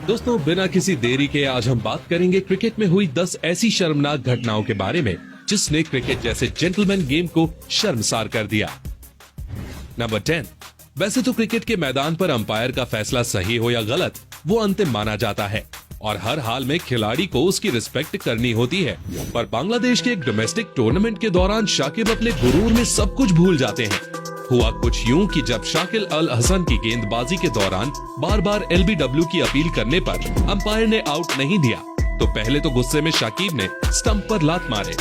दोस्तों, बिना किसी देरी के आज हम बात करेंगे क्रिकेट में हुई 10 ऐसी शर्मनाक घटनाओं के बारे में जिसने क्रिकेट जैसे जेंटलमैन गेम को शर्मसार कर दिया। नंबर 10। वैसे तो क्रिकेट के मैदान पर अंपायर का फैसला सही हो या गलत वो अंतिम माना जाता है और हर हाल में खिलाड़ी को उसकी रिस्पेक्ट करनी होती है, पर बांग्लादेश के एक डोमेस्टिक टूर्नामेंट के दौरान शाकिब अपने गुरूर में सब कुछ भूल जाते हैं। हुआ कुछ यूं कि जब शाकिल अल हसन की गेंदबाजी के दौरान बार बार LBW की अपील करने पर अंपायर ने आउट नहीं दिया तो पहले तो गुस्से में शाकिब ने स्टंप पर लात मारे।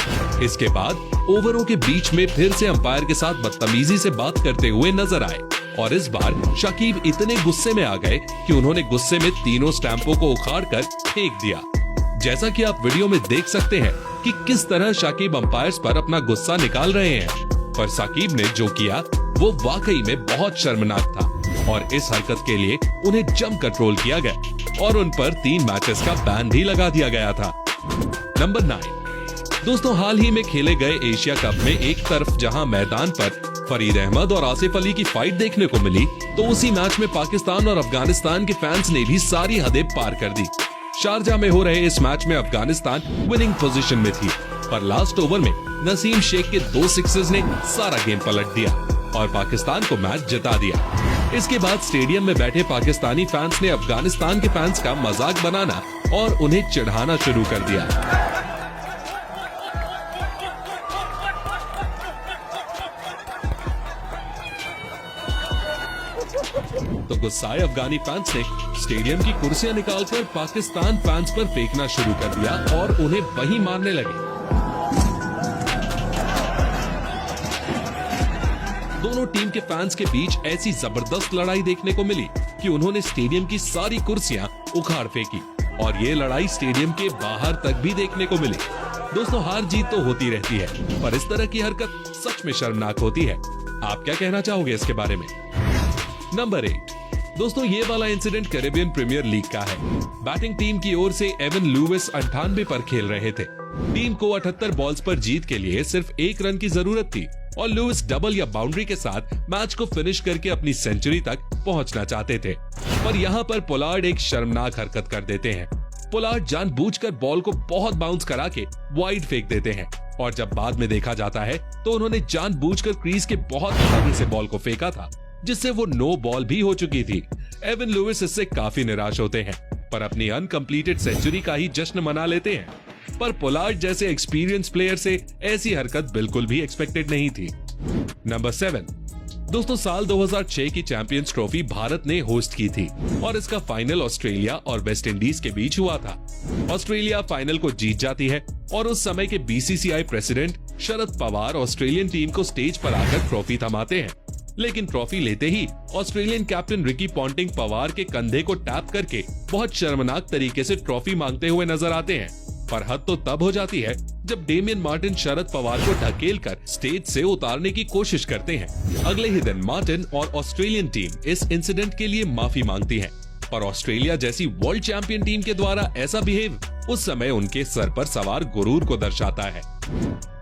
इसके बाद ओवरों के बीच में फिर से अंपायर के साथ बदतमीजी से बात करते हुए नजर आए और इस बार शाकिब इतने गुस्से में आ गए कि उन्होंने गुस्से में तीनों स्टैंपों को उखाड़कर फेंक दिया। जैसा कि आप वीडियो में देख सकते हैं कि किस तरह शाकिब अंपायर्स पर अपना गुस्सा निकाल रहे हैं, पर शाकिब ने जो किया वो वाकई में बहुत शर्मनाक था और इस हरकत के लिए उन्हें जमकर ट्रोल किया गया और उन पर 3 मैचेस का बैन भी लगा दिया गया था। नंबर 9। दोस्तों, हाल ही में खेले गए एशिया कप में एक तरफ जहां मैदान पर फरीद अहमद और आसिफ अली की फाइट देखने को मिली तो उसी मैच में पाकिस्तान और अफगानिस्तान के फैंस ने भी सारी हदें पार कर दी। शारजा में हो रहे इस मैच में अफगानिस्तान विनिंग पोजीशन में थी, पर लास्ट ओवर में नसीम शेख के 2 सिक्सेस ने सारा गेम पलट दिया और पाकिस्तान को मैच जिता दिया। इसके बाद स्टेडियम में बैठे पाकिस्तानी फैंस ने अफगानिस्तान के फैंस का मजाक बनाना और उन्हें चिढ़ाना शुरू कर दिया। तो गुस्साए अफगानी फैंस ने स्टेडियम की कुर्सियां निकालकर पाकिस्तान फैंस पर फेंकना शुरू कर दिया और उन्हें वहीं मारने लगे। दोनों टीम के फैंस के बीच ऐसी जबरदस्त लड़ाई देखने को मिली कि उन्होंने स्टेडियम की सारी कुर्सियां उखाड़ फेंकी और ये लड़ाई स्टेडियम के बाहर तक भी देखने को मिली। दोस्तों, हार जीत तो होती रहती है, पर इस तरह की हरकत सच में शर्मनाक होती है। आप क्या कहना चाहोगे इसके बारे में? नंबर 8। दोस्तों, ये वाला इंसिडेंट कैरेबियन प्रीमियर लीग का है। बैटिंग टीम की ओर से एवन लुइस 98 पर खेल रहे थे। टीम को 78 बॉल्स पर जीत के लिए सिर्फ 1 रन की जरूरत थी और लुइस डबल या बाउंड्री के साथ मैच को फिनिश करके अपनी सेंचुरी तक पहुंचना चाहते थे, पर यहाँ पर पोलार्ड एक शर्मनाक हरकत कर देते हैं। पोलार्ड जानबूझकर बॉल को बहुत बाउंस करा के वाइड फेंक देते हैं और जब बाद में देखा जाता है तो उन्होंने जानबूझकर क्रीज के बहुत आगे से बॉल को फेंका था, जिससे वो नो बॉल भी हो चुकी थी। एवन लुइस इससे काफी निराश होते हैं, पर अपनी अनकंप्लीटेड सेंचुरी का ही जश्न मना लेते हैं। पर पोलार्ड जैसे एक्सपीरियंस प्लेयर से ऐसी हरकत बिल्कुल भी एक्सपेक्टेड नहीं थी। नंबर 7। दोस्तों, साल 2006 की चैंपियंस ट्रॉफी भारत ने होस्ट की थी और इसका फाइनल ऑस्ट्रेलिया और वेस्ट इंडीज के बीच हुआ था। ऑस्ट्रेलिया फाइनल को जीत जाती है और उस समय के BCCI president Sharad Pawar Australian team को स्टेज पर आकर ट्रॉफी थमाते हैं, लेकिन ट्रॉफी लेते ही Australian captain Ricky Ponting Pawar के कंधे को टैप करके बहुत शर्मनाक तरीके से ट्रॉफी मांगते हुए नजर आते हैं। पर हद तो तब हो जाती है जब डेमियन मार्टिन शरद पवार को ढकेलकर स्टेज से उतारने की कोशिश करते हैं। अगले ही दिन मार्टिन और ऑस्ट्रेलियन टीम इस इंसिडेंट के लिए माफी मांगती है, पर ऑस्ट्रेलिया जैसी वर्ल्ड चैंपियन टीम के द्वारा ऐसा बिहेव उस समय उनके सर पर सवार गुरूर को दर्शाता है।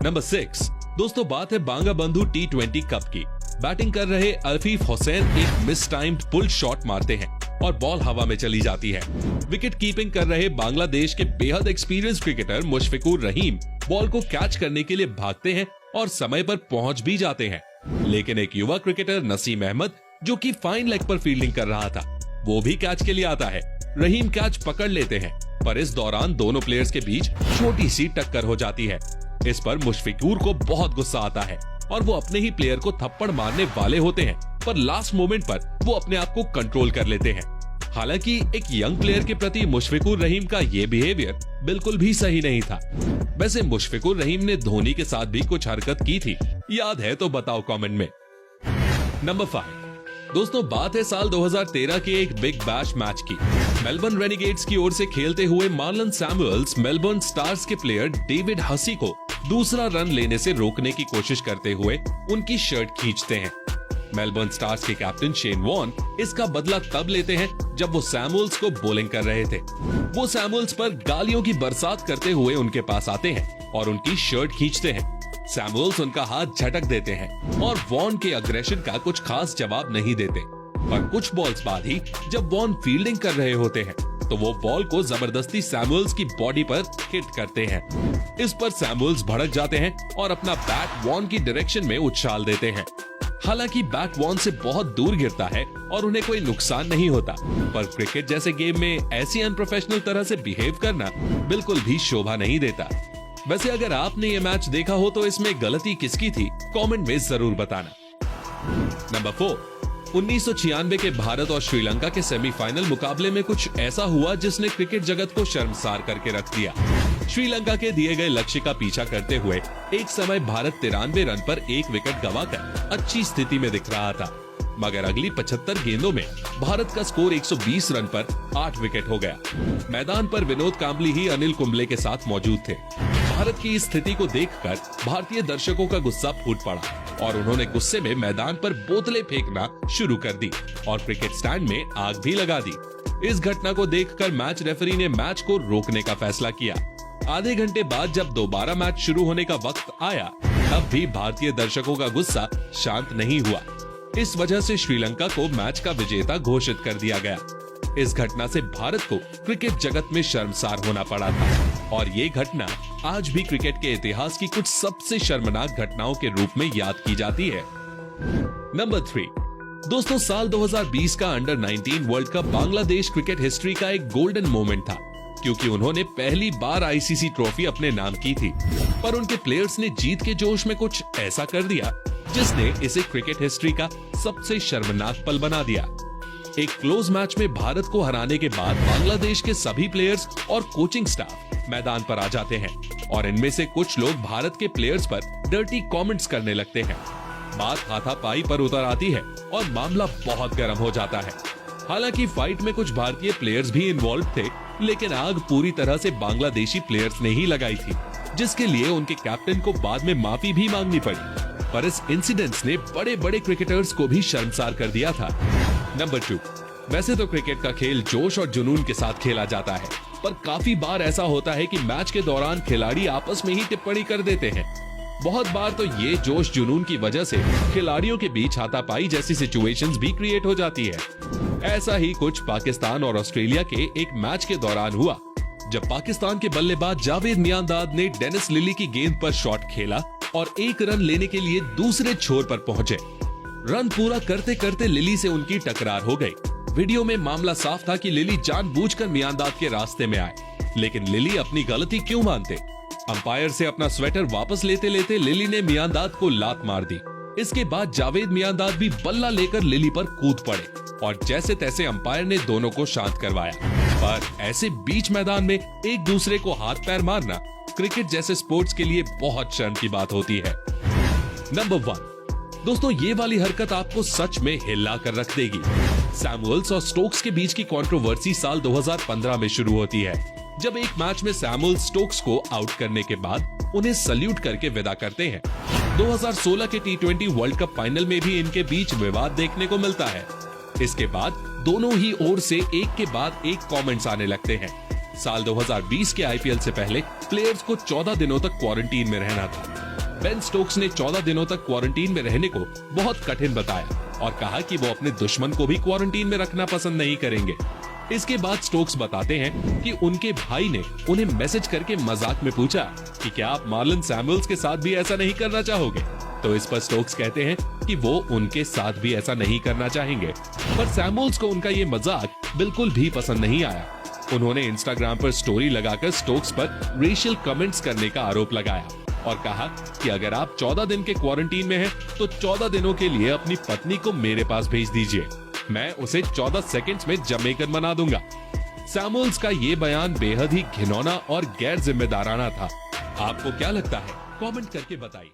नंबर 6। दोस्तों, बात है बांगा बंधु T20 कप की। बैटिंग कर रहे अफीफ हुसैन एक मिस टाइम्ड पुल शॉट मारते हैं और बॉल हवा में चली जाती है। विकेट कीपिंग कर रहे बांग्लादेश के बेहद experience cricketer Mushfiqur Rahim ball को कैच करने के लिए भागते हैं और समय पर पहुंच भी जाते हैं, लेकिन एक युवा क्रिकेटर नसीम अहमद जो कि फाइन लेग पर फील्डिंग कर रहा था वो भी कैच के लिए आता है। रहीम कैच पकड़ लेते हैं, पर इस दौरान दोनों प्लेयर्स के बीच छोटी सी टक्कर हो जाती है। इस पर मुशफिकुर को बहुत गुस्सा आता है और वो अपने ही प्लेयर को थप्पड़ मारने वाले होते हैं, पर लास्ट मोमेंट पर वो अपने आप को कंट्रोल कर लेते हैं। हालांकि एक यंग प्लेयर के प्रति मुशफिकुर रहीम का ये बिहेवियर बिल्कुल भी सही नहीं था। वैसे मुशफिकुर रहीम ने धोनी के साथ भी कुछ हरकत की थी, याद है तो बताओ कमेंट में। नंबर 5। दोस्तों, बात है साल 2013 के एक बिग बैश मैच की। मेलबर्न रेनिगेट्स की ओर से खेलते हुए मार्लन सैमुअल्स मेलबर्न स्टार्स के प्लेयर डेविड हसी को दूसरा रन लेने से रोकने की कोशिश करते हुए उनकी शर्ट खींचते हैं। मेलबर्न स्टार्स के कैप्टन शेन वॉर्न इसका बदला तब लेते हैं जब वो सैमुअल्स को बॉलिंग कर रहे थे। वो सैमुअल्स पर गालियों की बरसात करते हुए उनके पास आते हैं और उनकी शर्ट खींचते हैं। सैमुअल्स उनका हाथ झटक देते हैं और वॉर्न के अग्रेशन का कुछ खास जवाब नहीं देते। पर कुछ बॉल्स बाद ही जब वॉन फील्डिंग कर रहे होते हैं तो वो बॉल को जबरदस्ती सैमुअल्स की बॉडी पर हिट करते हैं। इस पर सैमुअल्स भड़क जाते हैं और अपना बैट वॉन की डायरेक्शन में उछाल देते हैं। हालांकि बैट वॉन से बहुत दूर गिरता है और उन्हें कोई नुकसान नहीं होता, पर क्रिकेट जैसे गेम में ऐसी अनप्रोफेशनल तरह से बिहेव करना बिल्कुल भी शोभा नहीं देता। वैसे अगर आपने ये मैच देखा हो तो इसमें गलती किसकी थी, कमेंट में जरूर बताना। नंबर 4, 1996 के भारत और श्रीलंका के सेमीफाइनल मुकाबले में कुछ ऐसा हुआ जिसने क्रिकेट जगत को शर्मसार करके रख दिया। श्रीलंका के दिए गए लक्ष्य का पीछा करते हुए एक समय भारत 93 रन पर 1 विकेट गंवाकर अच्छी स्थिति में दिख रहा था, मगर अगली 75 गेंदों में भारत का स्कोर 120 रन पर 8 विकेट हो गया। मैदान पर विनोद कांबली ही अनिल कुंबले के साथ मौजूद थे। भारत की इस स्थिति को देखकर भारतीय दर्शकों का गुस्सा फूट पड़ा और उन्होंने गुस्से में मैदान पर बोतलें फेंकना शुरू कर दी और क्रिकेट स्टैंड में आग भी लगा दी। इस घटना को देखकर मैच रेफरी ने मैच को रोकने का फैसला किया। आधे घंटे बाद जब दोबारा मैच शुरू होने का वक्त आया, तब भी भारतीय दर्शकों का गुस्सा शांत नहीं हुआ। इस वजह से श्रीलंका को मैच का विजेता घोषित कर दिया गया। इस घटना से भारत को क्रिकेट जगत में शर्मसार होना पड़ा था और ये घटना आज भी क्रिकेट के इतिहास की कुछ सबसे शर्मनाक घटनाओं के रूप में याद की जाती है। नंबर 3, दोस्तों, साल 2020 का under 19 world cup Bangladesh cricket history का एक गोल्डन मोमेंट था, क्योंकि उन्होंने पहली बार आईसीसी ट्रॉफी अपने नाम की थी, पर उनके प्लेयर्स ने जीत के जोश में कुछ ऐसा कर दिया जिसने इसे क्रिकेट हिस्ट्री का सबसे शर्मनाक पल बना दिया। एक क्लोज मैच में भारत को हराने के बाद बांग्लादेश के सभी प्लेयर्स और कोचिंग स्टाफ मैदान पर आ जाते हैं और इनमें से कुछ लोग भारत के प्लेयर्स पर डर्टी कमेंट्स करने लगते हैं। बात हाथापाई पर उतर आती है और मामला बहुत गर्म हो जाता है। हालांकि फाइट में कुछ भारतीय प्लेयर्स भी इन्वॉल्व थे, लेकिन आग पूरी तरह से बांग्लादेशी प्लेयर्स ने ही लगाई थी, जिसके लिए उनके कैप्टन को बाद में माफी भी मांगनी पड़ी। पर इस इंसिडेंट्स ने बड़े बड़े क्रिकेटर्स को भी शर्मसार कर दिया था। नंबर 2, वैसे तो क्रिकेट का खेल जोश और जुनून के साथ खेला जाता है, पर काफी बार ऐसा होता है कि मैच के दौरान खिलाड़ी आपस में ही टिप्पणी कर देते हैं। बहुत बार तो ये जोश जुनून की वजह से खिलाड़ियों के बीच हाथापाई जैसी सिचुएशंस भी क्रिएट हो जाती है। ऐसा ही कुछ पाकिस्तान और ऑस्ट्रेलिया के एक मैच के दौरान हुआ, जब पाकिस्तान के बल्लेबाज जावेद मियांदाद ने डेनिस लिली की गेंद पर शॉट खेला और 1 रन लेने के लिए दूसरे छोर पर पहुंचे। रन पूरा करते करते लिली से उनकी टकरार हो गई। वीडियो में मामला साफ था कि लिली जानबूझकर मियांदाद के रास्ते में आए, लेकिन लिली अपनी गलती क्यों मानते? अंपायर से अपना स्वेटर वापस लेते लेते लिली ने मियांदाद को लात मार दी। इसके बाद जावेद मियांदाद भी बल्ला लेकर लिली पर कूद पड़े और जैसे तैसे अंपायर ने दोनों को शांत करवाया। पर ऐसे बीच मैदान में एक दूसरे को हाथ पैर मारना क्रिकेट जैसे स्पोर्ट्स के लिए बहुत शर्म की बात होती है। नंबर 1, दोस्तों, ये वाली हरकत आपको सच में हिला कर रख देगी। सैमुअल्स और स्टोक्स के बीच की कंट्रोवर्सी साल 2015 में शुरू होती है, जब एक मैच में सैमुअल्स स्टोक्स को आउट करने के बाद उन्हें सल्यूट करके विदा करते हैं। 2016 के T20 वर्ल्ड कप फाइनल में भी इनके बीच विवाद देखने को मिलता है। इसके बाद दोनों ही ओर से एक के बाद एक कमेंट्स आने लगते हैं। साल 2020 के आईपीएल से पहले प्लेयर्स को 14 दिनों तक क्वारंटीन में रहना था। बेन स्टोक्स ने 14 दिनों तक क्वारंटीन में रहने को बहुत कठिन बताया और कहा कि वो अपने दुश्मन को भी क्वारंटीन में रखना पसंद नहीं करेंगे। इसके बाद स्टोक्स बताते हैं कि उनके भाई ने उन्हें मैसेज करके मजाक में पूछा कि क्या आप मार्लन सैमुअल्स के साथ भी ऐसा नहीं करना चाहोगे? तो इस पर स्टोक्स कहते हैं कि वो उनके साथ भी ऐसा नहीं करना चाहेंगे, पर सैमुअल्स को उनका ये मजाक बिल्कुल भी पसंद नहीं आया। उन्होंने इंस्टाग्राम पर स्टोरी लगाकर स्टोक्स पर रेशियल कमेंट्स करने का आरोप लगाया और कहा कि अगर आप 14 दिन के क्वारंटीन में हैं, तो 14 दिनों के लिए अपनी पत्नी को मेरे पास भेज दीजिए, मैं उसे 14 सेकंड्स में जमेकर मना दूंगा। सैमुअल्स का ये बयान बेहद ही घिनौना और गैर जिम्मेदाराना था। आपको क्या लगता है? कमेंट करके बताइए।